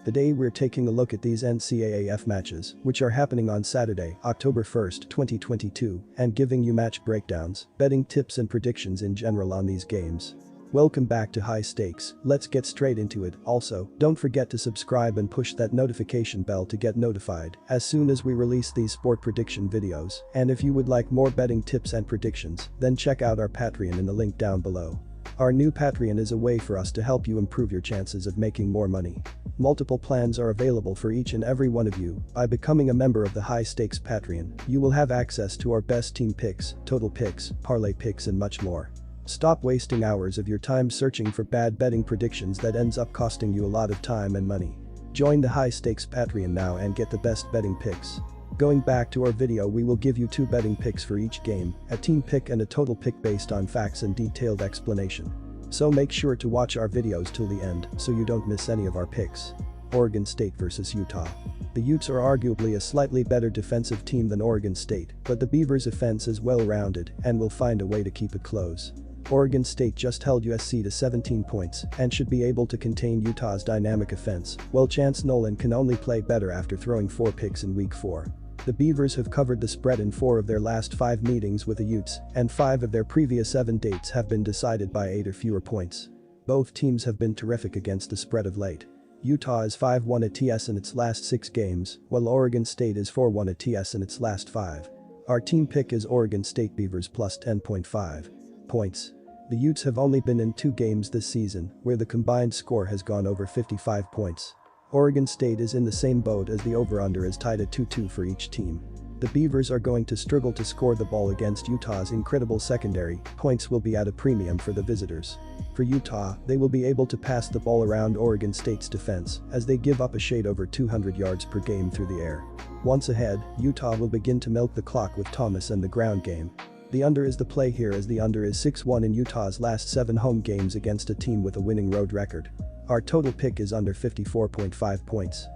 Today we're taking a look at these NCAAF matches, which are happening on Saturday, October 1st, 2022, and giving you match breakdowns, betting tips and predictions in general on these games. Welcome back to High Stakes, let's get straight into it. Also, don't forget to subscribe and push that notification bell to get notified as soon as we release these sport prediction videos, and if you would like more betting tips and predictions, then check out our Patreon in the link down below. Our new Patreon is a way for us to help you improve your chances of making more money. Multiple plans are available for each and every one of you. By becoming a member of the High Stakes Patreon, you will have access to our best team picks, total picks, parlay picks and much more. Stop wasting hours of your time searching for bad betting predictions that ends up costing you a lot of time and money. Join the High Stakes Patreon now and get the best betting picks. Going back to our video, we will give you 2 betting picks for each game, a team pick and a total pick based on facts and detailed explanation. So make sure to watch our videos till the end so you don't miss any of our picks. Oregon State vs Utah. The Utes are arguably a slightly better defensive team than Oregon State, but the Beavers' offense is well-rounded and will find a way to keep it close. Oregon State just held USC to 17 points and should be able to contain Utah's dynamic offense, while Chance Nolan can only play better after throwing 4 picks in Week 4. The Beavers have covered the spread in 4 of their last 5 meetings with the Utes, and 5 of their previous 7 dates have been decided by 8 or fewer points. Both teams have been terrific against the spread of late. Utah is 5-1 at TS in its last 6 games, while Oregon State is 4-1 at TS in its last 5. Our team pick is Oregon State Beavers plus 10.5 points. The Utes have only been in 2 games this season where the combined score has gone over 55 points. Oregon State is in the same boat as the over-under is tied at 2-2 for each team. The Beavers are going to struggle to score the ball against Utah's incredible secondary. Points will be at a premium for the visitors. For Utah, they will be able to pass the ball around Oregon State's defense as they give up a shade over 200 yards per game through the air. Once ahead, Utah will begin to milk the clock with Thomas and the ground game. The under is the play here as the under is 6-1 in Utah's last 7 home games against a team with a winning road record. Our total pick is under 54.5 points.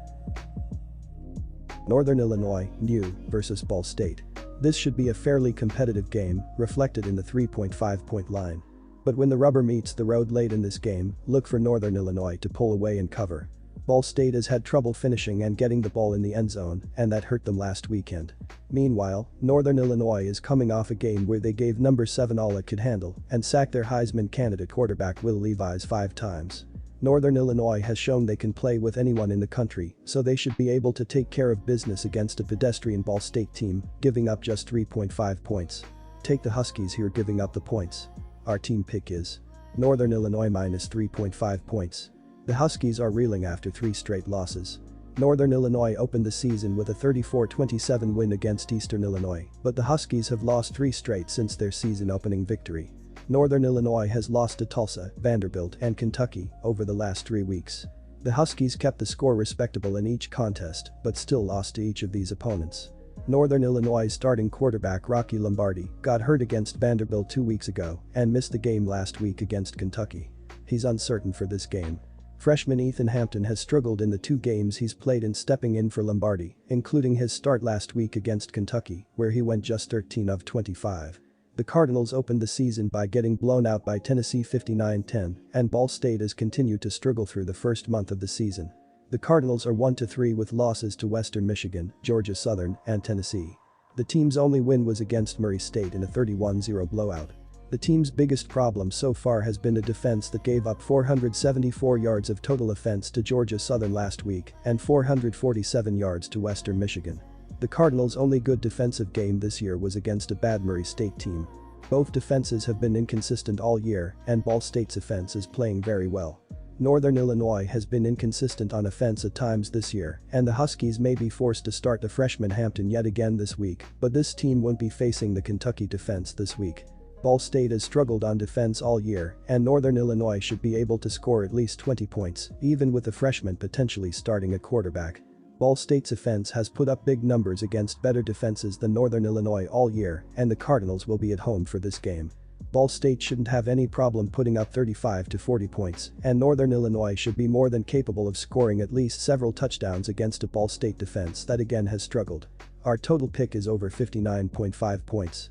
Northern Illinois, NU, vs Ball State. This should be a fairly competitive game, reflected in the 3.5 point line. But when the rubber meets the road late in this game, look for Northern Illinois to pull away and cover. Ball State has had trouble finishing and getting the ball in the end zone, and that hurt them last weekend. Meanwhile, Northern Illinois is coming off a game where they gave number 7 all it could handle and sacked their Heisman candidate quarterback Will Levis 5 times. Northern Illinois has shown they can play with anyone in the country, so they should be able to take care of business against a pedestrian Ball State team, giving up just 3.5 points. Take the Huskies here giving up the points. Our team pick is Northern Illinois minus 3.5 points. The Huskies are reeling after 3 straight losses. Northern Illinois opened the season with a 34-27 win against Eastern Illinois, but the Huskies have lost 3 straight since their season-opening victory. Northern Illinois has lost to Tulsa, Vanderbilt, and Kentucky over the last 3 weeks. The Huskies kept the score respectable in each contest, but still lost to each of these opponents. Northern Illinois starting quarterback Rocky Lombardi got hurt against Vanderbilt 2 weeks ago and missed the game last week against Kentucky. He's uncertain for this game. Freshman Ethan Hampton has struggled in the 2 games he's played in stepping in for Lombardi, including his start last week against Kentucky, where he went just 13 of 25. The Cardinals opened the season by getting blown out by Tennessee 59-10, and Ball State has continued to struggle through the first month of the season. The Cardinals are 1-3 with losses to Western Michigan, Georgia Southern, and Tennessee. The team's only win was against Murray State in a 31-0 blowout. The team's biggest problem so far has been a defense that gave up 474 yards of total offense to Georgia Southern last week and 447 yards to Western Michigan. The Cardinals' only good defensive game this year was against a bad Murray State team. Both defenses have been inconsistent all year, and Ball State's offense is playing very well. Northern Illinois has been inconsistent on offense at times this year, and the Huskies may be forced to start the freshman Hampton yet again this week, but this team won't be facing the Kentucky defense this week. Ball State has struggled on defense all year, and Northern Illinois should be able to score at least 20 points, even with the freshman potentially starting at quarterback. Ball State's offense has put up big numbers against better defenses than Northern Illinois all year, and the Cardinals will be at home for this game. Ball State shouldn't have any problem putting up 35 to 40 points, and Northern Illinois should be more than capable of scoring at least several touchdowns against a Ball State defense that again has struggled. Our total pick is over 59.5 points.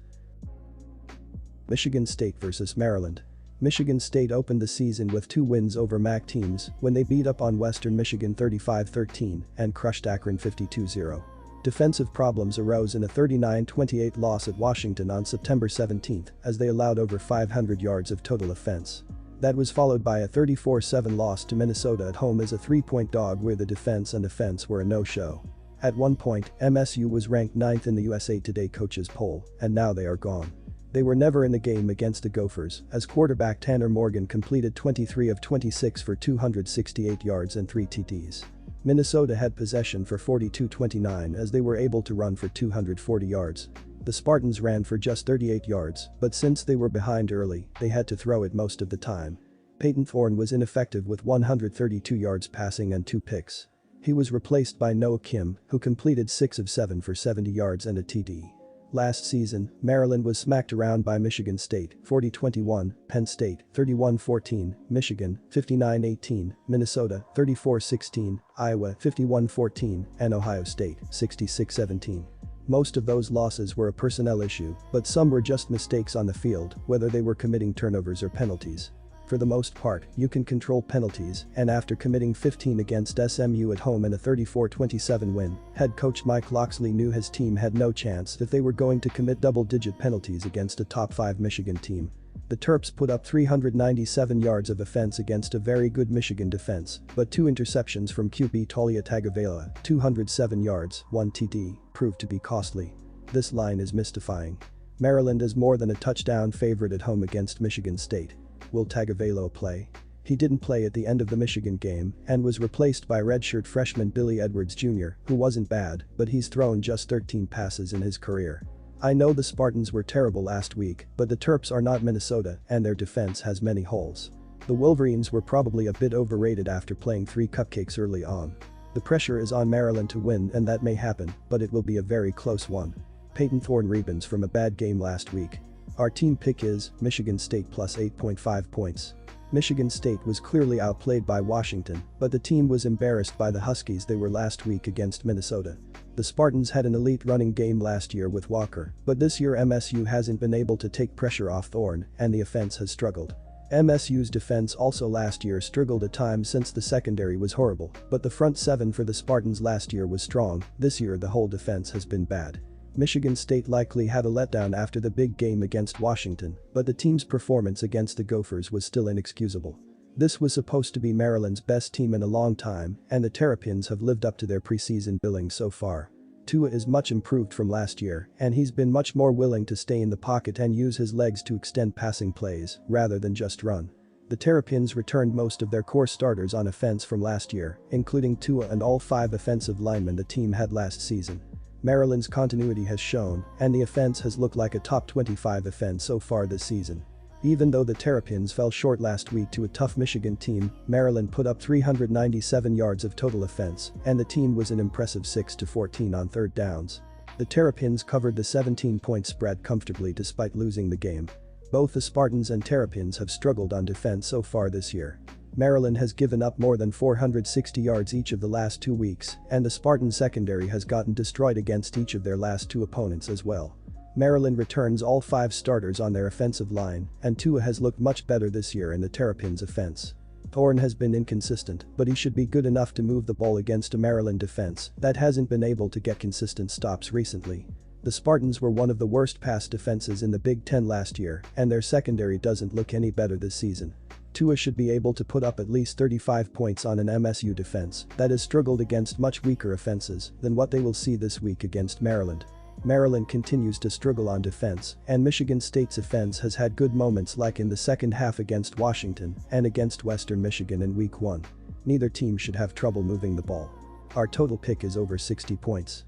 Michigan State vs Maryland. Michigan State opened the season with 2 wins over MAC teams when they beat up on Western Michigan 35-13 and crushed Akron 52-0. Defensive problems arose in a 39-28 loss at Washington on September 17 as they allowed over 500 yards of total offense. That was followed by a 34-7 loss to Minnesota at home as a 3-point dog where the defense and offense were a no-show. At one point, MSU was ranked 9th in the USA Today coaches poll, and now they are gone. They were never in the game against the Gophers as quarterback Tanner Morgan completed 23 of 26 for 268 yards and 3 TDs. Minnesota had possession for 42-29 as they were able to run for 240 yards. The Spartans ran for just 38 yards, but since they were behind early, they had to throw it most of the time. Peyton Thorne was ineffective with 132 yards passing and 2 picks. He was replaced by Noah Kim, who completed 6 of 7 for 70 yards and a TD. Last season, Maryland was smacked around by Michigan State 40-21, Penn State 31-14, Michigan 59-18, Minnesota 34-16, Iowa 51-14, and Ohio State 66-17. Most of those losses were a personnel issue, but some were just mistakes on the field, whether they were committing turnovers or penalties. For the most part, you can control penalties, and after committing 15 against SMU at home in a 34-27 win, head coach Mike Locksley knew his team had no chance if they were going to commit double-digit penalties against a top 5 Michigan team. The Terps put up 397 yards of offense against a very good Michigan defense, but 2 interceptions from QB Taulia Tagovailoa, 207 yards, 1 TD, proved to be costly. This line is mystifying. Maryland is more than a touchdown favorite at home against Michigan State. Will Tagovailoa play? He didn't play at the end of the Michigan game and was replaced by redshirt freshman Billy Edwards Jr., who wasn't bad, but he's thrown just 13 passes in his career. I know the Spartans were terrible last week, but the Terps are not Minnesota and their defense has many holes. The Wolverines were probably a bit overrated after playing 3 cupcakes early on. The pressure is on Maryland to win and that may happen, but it will be a very close one. Peyton Thorne rebounds from a bad game last week. Our team pick is Michigan State plus 8.5 points. Michigan State was clearly outplayed by Washington, but the team was embarrassed by the Huskies they were last week against Minnesota. The Spartans had an elite running game last year with Walker, but this year MSU hasn't been able to take pressure off Thorne and the offense has struggled. MSU's defense also last year struggled at times since the secondary was horrible, but the front 7 for the Spartans last year was strong. This year the whole defense has been bad. Michigan State likely had a letdown after the big game against Washington, but the team's performance against the Gophers was still inexcusable. This was supposed to be Maryland's best team in a long time, and the Terrapins have lived up to their preseason billing so far. Tua is much improved from last year, and he's been much more willing to stay in the pocket and use his legs to extend passing plays, rather than just run. The Terrapins returned most of their core starters on offense from last year, including Tua and all 5 offensive linemen the team had last season. Maryland's continuity has shown, and the offense has looked like a top 25 offense so far this season. Even though the Terrapins fell short last week to a tough Michigan team, Maryland put up 397 yards of total offense, and the team was an impressive 6-14 on 3rd downs. The Terrapins covered the 17-point spread comfortably despite losing the game. Both the Spartans and Terrapins have struggled on defense so far this year. Maryland has given up more than 460 yards each of the last 2 weeks, and the Spartan secondary has gotten destroyed against each of their last 2 opponents as well. Maryland returns all 5 starters on their offensive line, and Tua has looked much better this year in the Terrapins' offense. Thorne has been inconsistent, but he should be good enough to move the ball against a Maryland defense that hasn't been able to get consistent stops recently. The Spartans were one of the worst pass defenses in the Big Ten last year, and their secondary doesn't look any better this season. Tua should be able to put up at least 35 points on an MSU defense that has struggled against much weaker offenses than what they will see this week against Maryland. Maryland continues to struggle on defense, and Michigan State's offense has had good moments like in the second half against Washington and against Western Michigan in Week 1. Neither team should have trouble moving the ball. Our total pick is over 60 points.